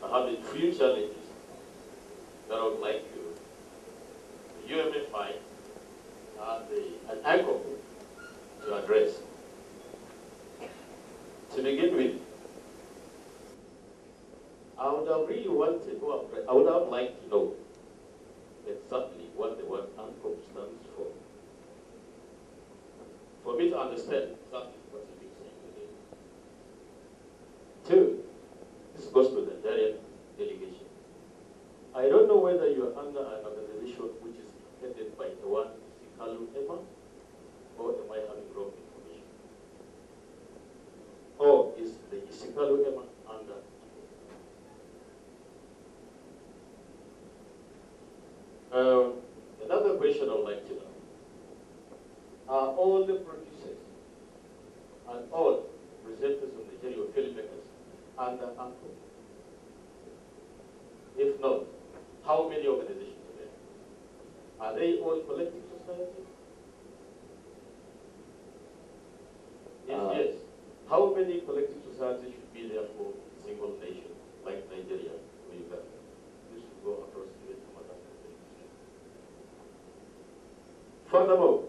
I have a few challenges that I would like the UFMI and ANCOP to address. To begin with, I would have really wanted, I would have liked to know exactly what the word ANCOP stands for. For me to understand exactly what it means. Two, this goes to the Nigerian delegation. I don't know whether you are under an organization which is headed by the one Sikalu Emma, or am I having wrong information? Or is the Sikalu Emma under? Another question I would like to know. Are all the producers and all presenters of Nigeria or filmmakers under ANCOP? If not, how many organizations are there? Are they all collective societies? If yes, how many collective societies should be there for a single nation like Nigeria or Uganda? This should go across the Rwasa. Furthermore,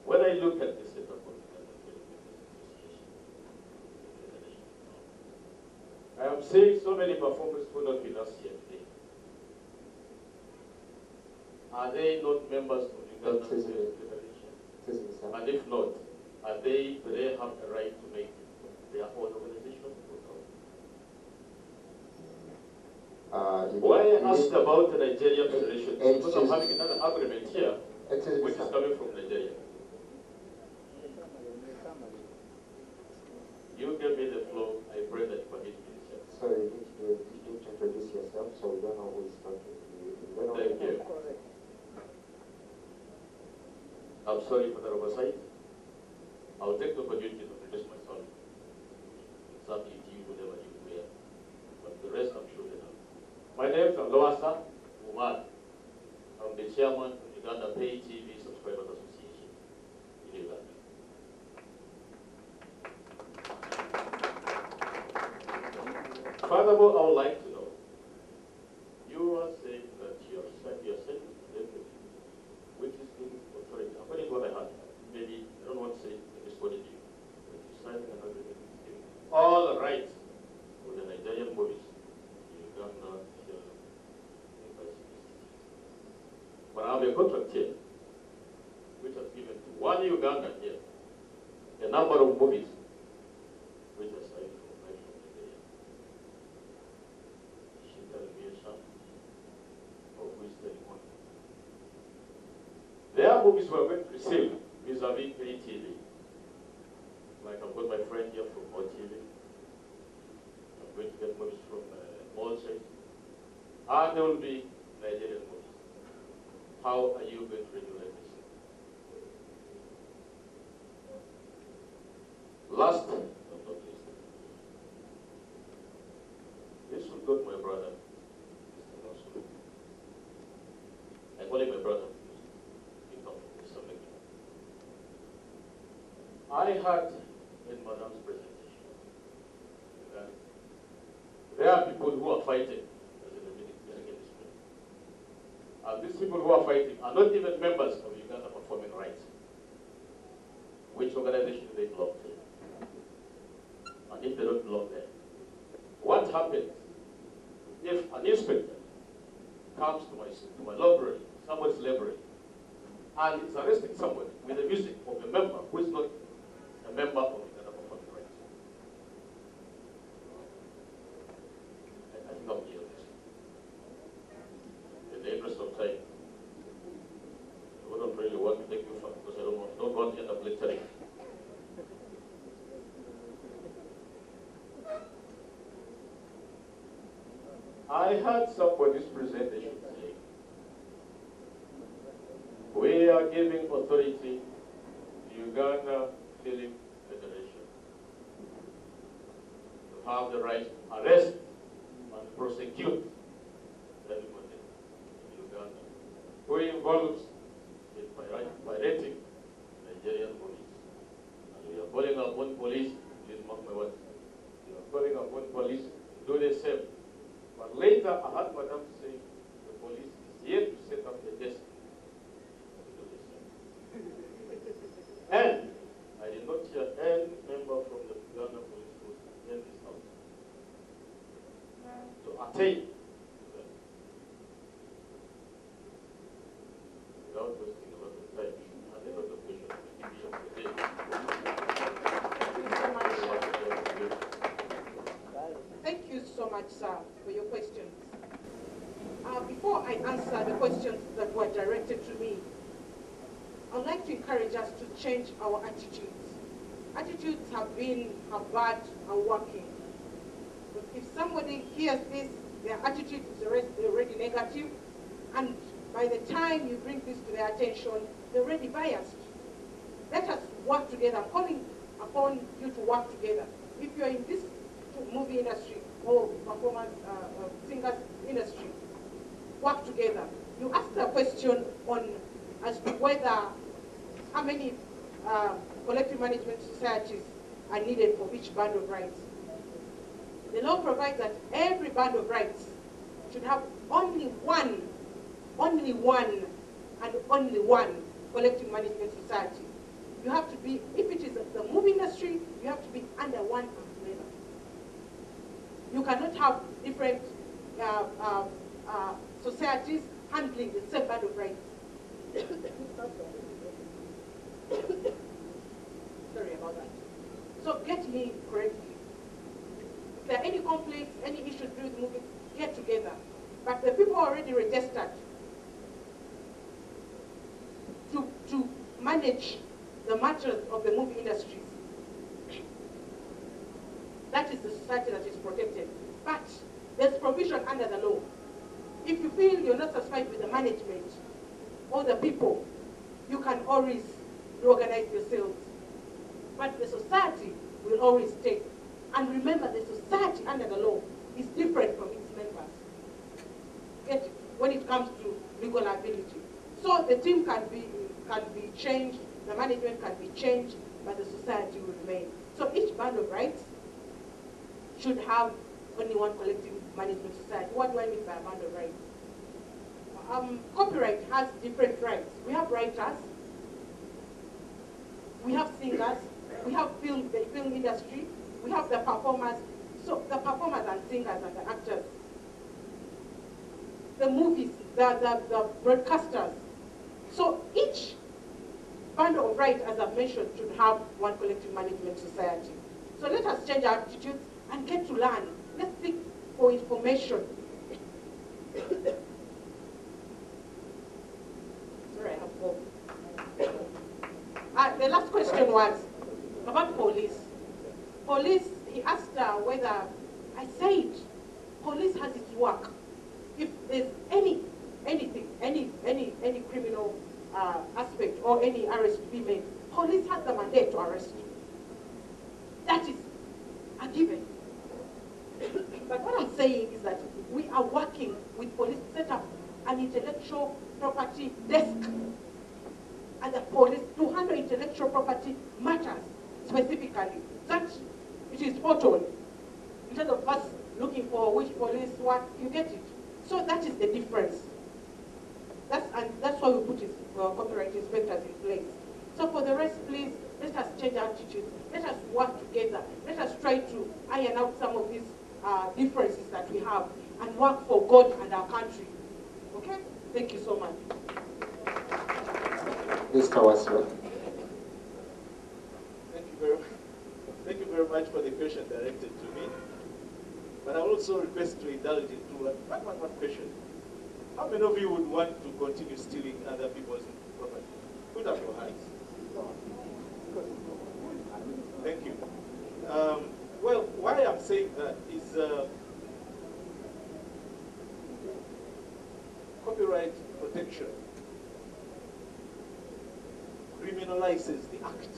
when I look at the setup of the Ugandan Association, I am seeing so many performers who are not with us here today. Are they not members of the Ugandan Federation? And if not, do they have the right to make their own organization? Why I asked about the Nigerian Federation? Because I'm having another agreement here, which is coming from Nigeria. You give me the floor. I pray that you permit me to share. Sorry, you need to introduce yourself so we don't know who is talking to you. Thank you. I'm sorry for the oversight. I'll take the opportunity to introduce myself. It's up to you, whatever you wear. But the rest I'm sure they know. My name is Lwasa Umaru. I'm the chairman of the Uganda Pay TV Subscribers Association in Uganda. Furthermore, I would like to know, you are saying that you're sending which is in authority. According to what I heard, maybe I don't want to say this what it is, but you're signing an agreement giving all the rights for the Nigerian movies in Uganda, but I have a contract here, which has given to one Ugandan here a number of movies which are signed from Nigeria. There are movies we are going to receive vis-a-vis pay TV. Like I've got my friend here from OTV. I'm going to get movies from Malta. And there will be Nigerian movies. How are you going to regulate this? Last but not least, this will go to my brother, Mr. Wasula. I call him my brother. I heard in Madam's presentation that there are people who are fighting as in the meeting. And these people who are fighting are not even members of Uganda Performing Rights. Which organization do they belong to? And if they don't belong there, what happens if an inspector comes to my library, somebody's library, and is arresting somebody with the music of a member who is not a member of Uganda Performing Rights? I think I'll be on this. In the interest of time, I wouldn't really want to take you far because I don't want to end up lecturing. I heard somebody's presentation saying, we are giving authority to Uganda Film Federation to have the right to arrest and prosecute anybody in Uganda who involves in pirating Nigerian movies. And we are calling upon police, please mark my words, we are calling upon police the same. But later, I heard Madam say the police is yet to set up a desk to do the same. And I did not hear any member from the Ugandan police force in this house to attain that. Without wasting a lot of time and a lot of questions to give you the day. Thank you so much, sir, for your questions. Before I answer the questions that were directed to me, I'd like to encourage us to change our attitudes. Attitudes have bad and working. But if somebody hears this, their attitude is already negative, and by the time you bring this to their attention, they're already biased. Let us work together. I'm calling upon you to work together. If you're in this movie industry or performance singers industry, work together. You asked a question on as to whether how many collective management societies are needed for each band of rights. The law provides that every band of rights should have only one collective management society. You have to be, if it is the movie industry, you have to be under one umbrella. You cannot have different societies handling the same band of rights. Sorry about that. So get me correctly. If there are any conflicts, any issues with the movie, get together. But the people already registered to manage the matters of the movie industries. That is the society that is protected. But there's provision under the law. If you feel you're not satisfied with the management or the people, you can always reorganize yourselves. But the society will always take. And remember, the society under the law is different from its members. Get it? When it comes to legal liability. So the team can be changed, the management can be changed, but the society will remain. So each band of rights should have only one collective management society. What do I mean by a band of rights? Copyright has different rights. We have writers, we have singers, we have the film industry, we have the performers. So the performers and singers and the actors, the movies, the broadcasters. So each band of rights, as I've mentioned, should have one collective management society. So let us change our attitudes and get to learn. Let's seek for information. Sorry, I have hope. The last question was about police. Police, he asked whether, I said, police has its work. If there's anything, any criminal aspect or any arrest to be made, police has the mandate to arrest you. That is a given. But what I'm saying is that we are working with police to set up an intellectual property desk at the police to handle intellectual property matters specifically. That it is portal. Instead of us looking for which police, what, you get it. So that is the difference. That's why we put copyright inspectors in place. So for the rest, please, let us change our attitudes. Let us work together. Let us try to iron out some of these differences that we have and work for God and our country. Okay? Thank you so much. Mr. Wasula. Thank you very much for the question directed to me. But I also request to indulge into one question. How many of you would want to continue stealing other people's property? Put up your hands. Thank you. Well, why I'm saying that is copyright protection criminalizes the act.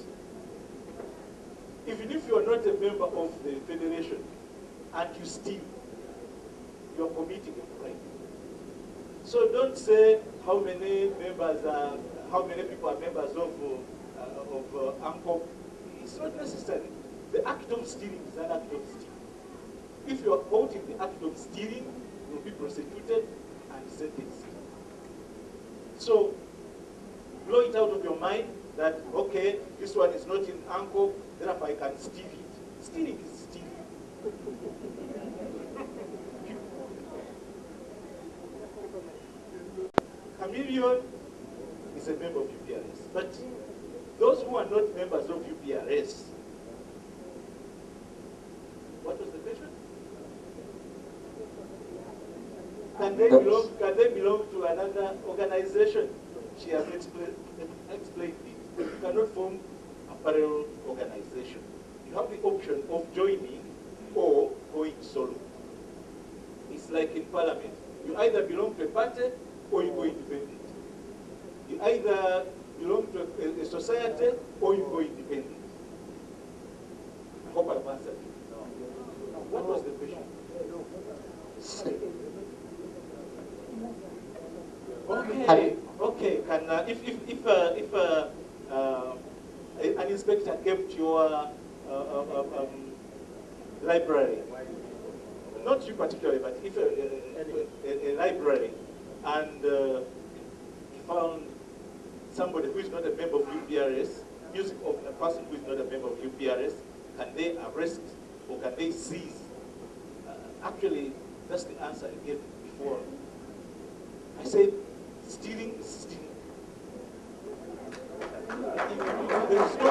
Even if you are not a member of the federation and you steal, you are committing a crime. So don't say how many people are members of ANCOP. It's not necessary. The act of stealing is an act of stealing. If you are caught in the act of stealing, you will be prosecuted and sentenced. So, blow it out of your mind that, okay, this one is not in ANCOV, therefore I can steal it. Stealing is stealing. Chameleon is a member of UPRS, but those who are not members of UPRS, what was the question? Can they belong to another organization? She has explained it. You cannot form a parallel organization. You have the option of joining or going solo. It's like in parliament. You either belong to a party or you go independent. You either belong to a society or you go independent. I hope I've answered you. What was the question? Okay. Can if an inspector came to your library, not you particularly, but if a library, and he found somebody who is not a member of UPRS, music of a person who is not a member of UPRS, can they arrest or can they seize? Actually, that's the answer I gave before. I said, stealing is stealing. There is no,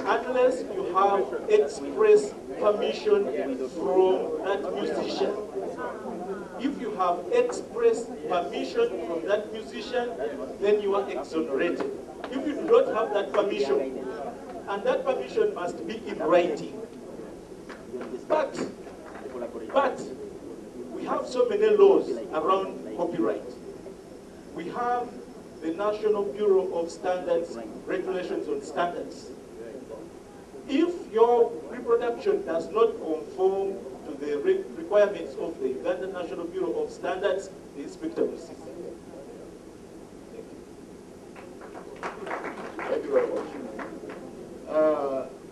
unless you have express permission from that musician. If you have express permission from that musician, then you are exonerated. If you do not have that permission, and that permission must be in writing. But we have so many laws around copyright. We have the National Bureau of Standards, Regulations on Standards. If your reproduction does not conform to the requirements of the Ugandan National Bureau of Standards, the inspector will seize it. Thank you very much.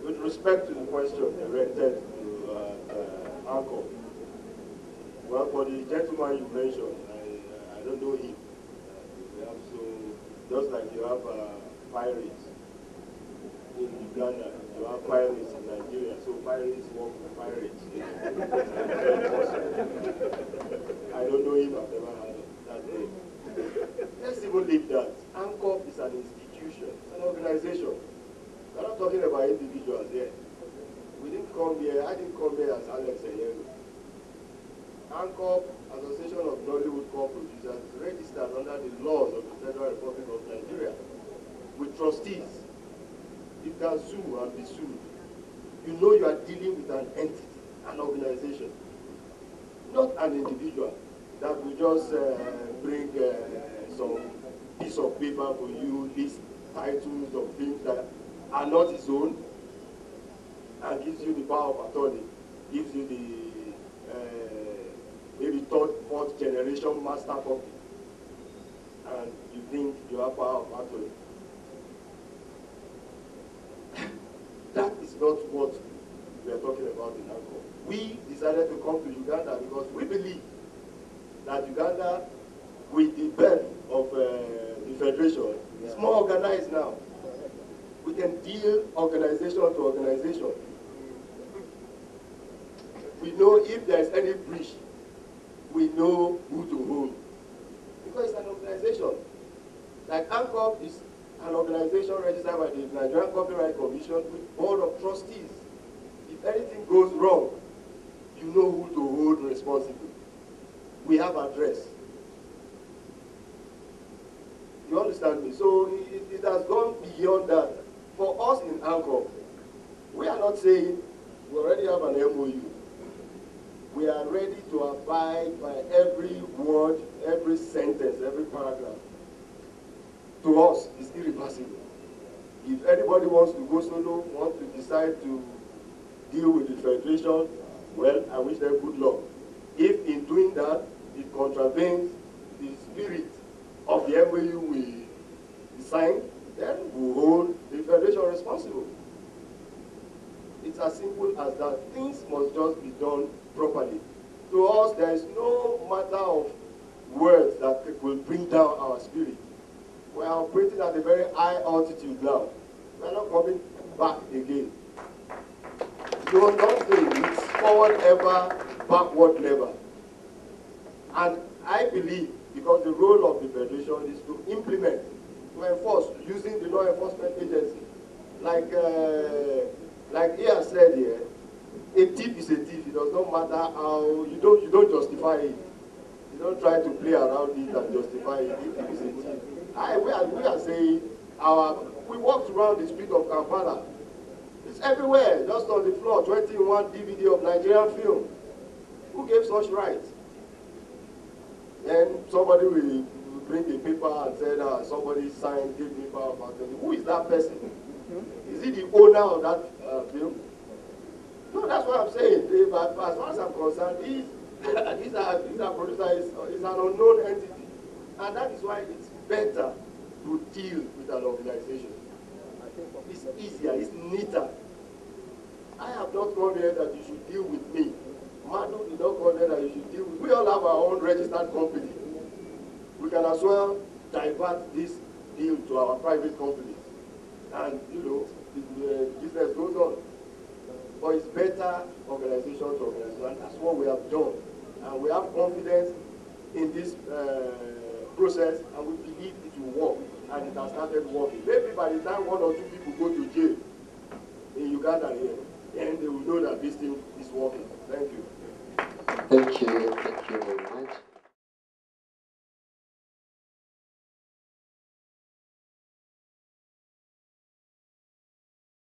With respect to the question directed to ANCOP, well, for the gentleman you mentioned, I don't know him. We have just like you have pirates in Uganda, you have pirates in Nigeria, so pirates work for pirates. I don't know him, I've never heard of that name. Let's even leave that. ANCOP is an institution, it's an organization. We're not talking about individuals here. We didn't come here, I didn't come here as Alex Enyego. ANCOP, Association of Nollywood Core Producers, is registered under the laws of the Federal Republic of Nigeria with trustees. You can sue and be sued. You know you are dealing with an entity, an organization, not an individual that will just bring some piece of paper for you, list titles of things that are not his own, and gives you the power of attorney, gives you the maybe third, fourth generation master copy, and you think you have power of attorney. That is not what we are talking about in ANCOP. We decided to come to Uganda because we believe that Uganda, with the birth of the federation, is more organized now. We can deal organization to organization. We know if there is any breach, we know who to hold. Because it's an organization. Like ANCOP is an organization registered by the Nigerian Copyright Commission with board of trustees. If anything goes wrong, you know who to hold responsible. We have address. You understand me? So it has gone beyond that. For us in ANCOP, we are not saying we already have an MOU. We are ready to abide by every word, every sentence, every paragraph. To us, it's irreversible. If anybody wants to go solo, wants to decide to deal with the federation, well, I wish them good luck. If in doing that, it contravenes the spirit of the MOU we signed, then we hold the federation responsible. It's as simple as that. Things must just be done properly. To us, there is no matter of words that will bring down our spirit. We are operating at a very high altitude now. We are not coming back again. No, nothing. It's forward ever, backward never. And I believe, because the role of the Federation is to implement, to enforce, using the law enforcement agency. Like he has said here, a thief is a thief. It does not matter how, you don't justify it. You don't try to play around it and justify it. A thief is a thief. We are saying, we walked around the street of Kampala. It's everywhere, just on the floor, 21 DVD of Nigerian film. Who gave such rights? Then somebody will bring the paper and say, somebody signed, gave me power of attorney. Who is that person? Is he the owner of that film? No, that's what I'm saying. As far as I'm concerned, this producer is an unknown entity. And that is why it's better to deal with an organization. It's easier, it's neater. I have not come here that you should deal with me. Madu did not come here that you should deal with. We all have our own registered company. We can as well divert this deal to our private companies. And, the business goes on. But it's better organization to organization. And that's what we have done. And we have confidence in this process, and we believe it will work. And it has started working. Maybe by the time 1 or 2 people go to jail in Uganda here, then they will know that this thing is working. Thank you. Thank you very much.